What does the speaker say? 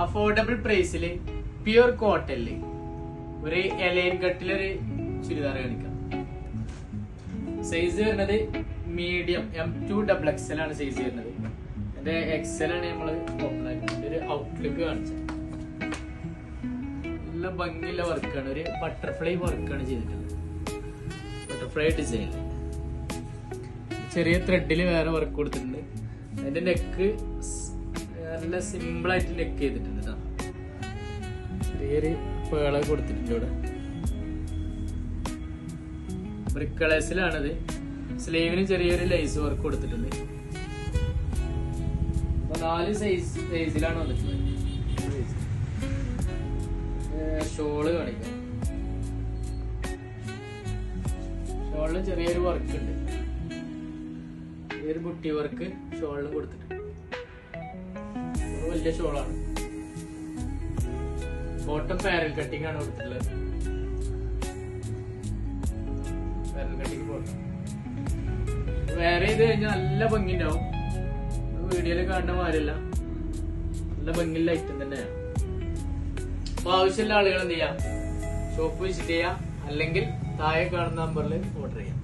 Affordable പ്രൈസില് pure കോട്ടണില് ഒരു A-line കട്ടിലൊരു churidar കാണിക്കാം. Size വരുന്നത് മീഡിയം M2XXL ആണ് സൈസ് വരുന്നത്. എന്റെ XL ആണ് നമ്മള് ഓപ്പൺ ആക്കുന്നത്. ഒരു ഔട്ട്ലുക്ക് കാണിച്ചത് നല്ല ഭംഗിയുള്ള വർക്കാണ്. ഒരു ബട്ടർഫ്ലൈ വർക്കാണ് ചെയ്തിട്ടുള്ളത്. ബട്ടർഫ്ലൈ ഡിസൈൻ ചെറിയ ത്രെഡില് വേറെ വർക്ക് കൊടുത്തിട്ടുണ്ട്. അതിന്റെ നെക്ക് നല്ല സിമ്പിൾ ആയിട്ട് നെക്ക് ചെയ്തിട്ടുണ്ട്. ചെറിയൊരു പേള കൊടുത്തിട്ടുണ്ട്. ഇവിടെ ബ്രിക്ക് കളേഴ്സിലാണത്. സ്ലീവിന് ചെറിയൊരു ലൈസ് വർക്ക് കൊടുത്തിട്ടുണ്ട്. 4 സൈസിലാണ് വന്നിട്ടുള്ളത്. ഷോള് കാണിക്കാം. ഷോളിന് ചെറിയൊരു വർക്ക് ഉണ്ട്. ചെറിയൊരു ബുട്ടി വർക്ക് ഷോളിന് കൊടുത്തിട്ടുണ്ട്. വലിയ ഷോളാണ്. ബോട്ടം പാരൽ കട്ടിംഗ് ആണ് കൊടുത്തിട്ടുള്ളത്. പാരൽ കട്ടിംഗ് ബോട്ടം വേറെ ഇത് കഴിഞ്ഞാൽ നല്ല ഭംഗി ഉണ്ടാവും. വീഡിയോയില് കാണുന്ന മാതിരില്ല, നല്ല ഭംഗിയുള്ള ഐറ്റം തന്നെയാണ്. അപ്പൊ ആവശ്യമുള്ള ആളുകൾ എന്ത് ചെയ്യാം, ഷോപ്പ് വിസിറ്റ് ചെയ്യാം, അല്ലെങ്കിൽ താഴെ കാണുന്ന നമ്പറിൽ ഓർഡർ ചെയ്യാം.